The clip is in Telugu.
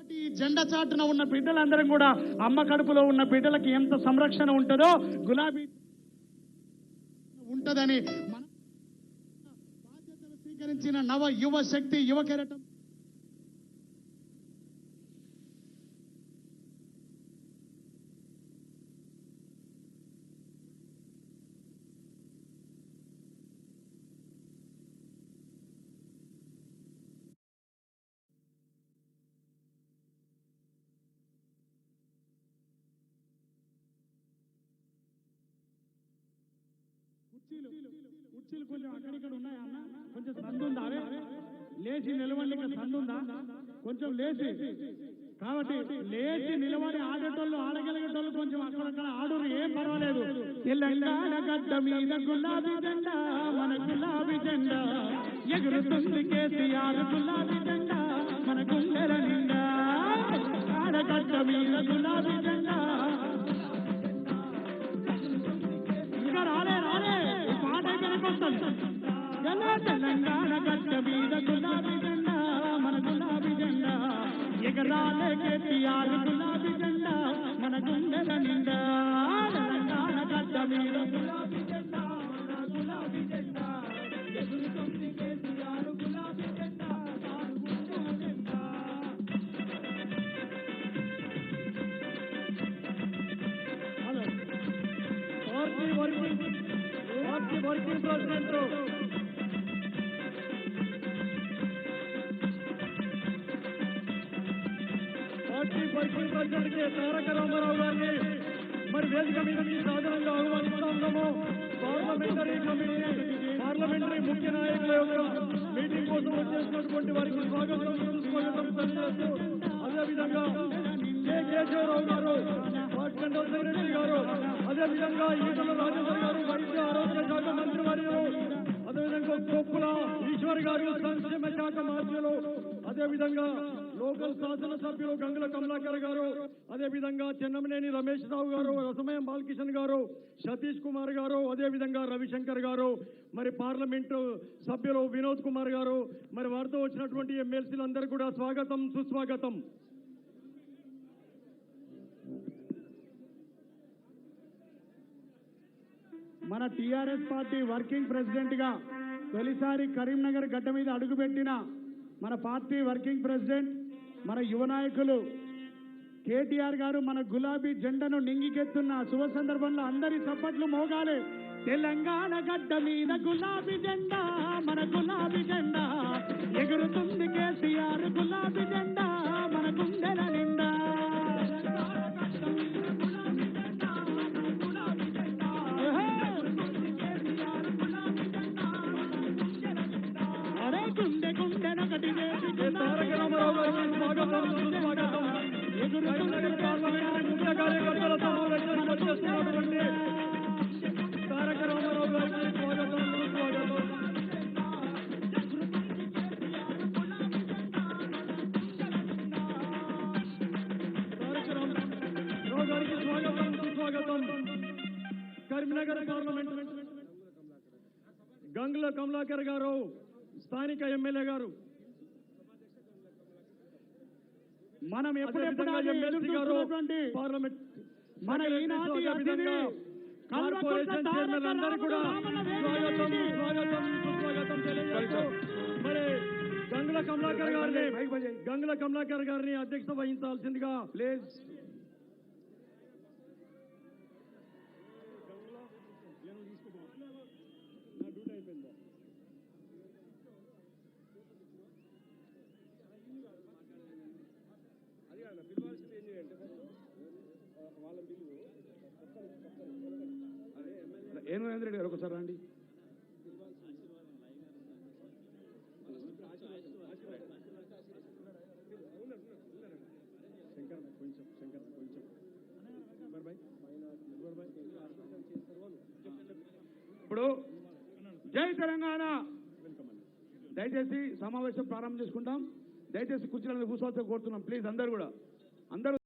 పార్టీ జెండా చాటున ఉన్న బిడ్డలందరం కూడా అమ్మ కడుపులో ఉన్న బిడ్డలకి ఎంత సంరక్షణ ఉంటుందో గులాబీ ఉంటదని మన బాధ్యతలు స్వీకరించిన నవ యువ శక్తి యువ కెరటం కుర్చీలు కొంచెం అక్కడిక్కడ ఉన్నాయా అన్న? కొంచెం సందుందా? లేచి నిలవండి, సందుందా? కొంచెం లేచి కాబట్టి లేచి నిలబడి ఆడేటోళ్ళు ఆడగలిగేటోళ్ళు కొంచెం అక్కడక్కడ ఆడురు, ఏం పర్వాలేదు. తెలంగాణ గడ్డ మీద గులాబీ జెండా, మన గులాబీ జెండా ఎగురుతుంది కేసీఆర్ గులాబీ జెండా మన గుండెల నిండా. ఆడగడ్డ మీద గులాబీ జెండా ఇంకా రాలే పాట తెలంగాణ గడ్డ మీద గులాబీ జెండా మన గులాబీ జెండా ఎగరాలే కేసీఆర్ గులాబీ జెండా మన గుండెల నిండా. తెలంగాణ గడ్డ మీద గులాబీ జెండా మన గులాబీ జెండా ఎగురుతుంది కేసీఆర్ గులాబీ జెండా మన గుండెల నిండా. Hello working president working president కి తారక రామారావు గారిని మరి వేదిక మీద సాధారణంగా ఆహ్వానిస్తా ఉన్నాము. పార్లమెంటరీ ముఖ్య నాయకుల యొక్క మీటింగ్ కోసం వచ్చేసినటువంటి వారికి స్వాగతం తెలియజేస్తూ, అదేవిధంగా కె కేశవరావు గారు, వార్డ్ జనరల్ సెక్రటరీ గారు, అదేవిధంగా ఈటల రాజేందర్ గారు, వైద్య ఆరోగ్య శాఖ మంత్రి వర్యులు, అదేవిధంగా కొప్పుల ఈశ్వర్ గారు, సంక్షేమ శాఖ మంత్రులు, అదేవిధంగా లోకల్ శాసనసభ్యులు గంగుల కమలాకర్ గారు, అదేవిధంగా చెన్నమనేని రమేష్ రావు గారు, రసమయం బాలకిషన్ గారు, సతీష్ కుమార్ గారు, అదేవిధంగా రవిశంకర్ గారు, మరి పార్లమెంటు సభ్యులు వినోద్ కుమార్ గారు, మరి వారితో వచ్చినటువంటి ఎమ్మెల్సీలందరూ కూడా స్వాగతం సుస్వాగతం. మన టీఆర్ఎస్ పార్టీ వర్కింగ్ ప్రెసిడెంట్ గా తొలిసారి కరీంనగర్ గడ్డ మీద అడుగుపెట్టిన మన పార్టీ వర్కింగ్ ప్రెసిడెంట్ మన యువ నాయకులు కేటీఆర్ గారు మన గులాబీ జెండాను నింగికెత్తున్న శుభ సందర్భంలో అందరి చప్పట్లు మోగాలి. తెలంగాణ గడ్డ మీద గులాబీ జెండా మన గులాబీ జెండా ఎగురుతుంది కేసీఆర్ గులాబీ జెండా మన గుండెల నిండా. గుండె గుండెనొకటి తారక రామారావు గారికి స్వాగతం సుస్వాగతం. ముఖ్య కార్యకర్తల సమావేశానికి వచ్చేస్తున్నటువంటి తారక రామారావు గారికి స్వాగతం సుస్వాగతం. తారక రామారావు గారికి స్వాగతం సుస్వాగతం. కరీంనగర్ పార్లమెంట్ గంగుల కమలాకర్ గారు, స్థానిక ఎమ్మెల్యే గారు, మనం ఎప్పుడెప్పుడు ఎమ్మెల్సీ గారు, పార్లమెంట్ మన కార్పొరేషన్ చైర్మన్ అందరూ కూడా స్వాగతం స్వాగతం సుస్వాగతం తెలియజేస్తూ మరి గంగుల కమలాకర్ గారిని అధ్యక్షత వహించాల్సిందిగా ప్లీజ్. ఏం నరేంద్ర రెడ్డి గారు ఒకసారి రండి. ఇప్పుడు జై తెలంగాణ. దయచేసి సమావేశం ప్రారంభం చేసుకుంటాం. దయచేసి కుర్చీలను కూర్చోవచ్చని కోరుతున్నాం. ప్లీజ్ అందరూ కూడా అందరూ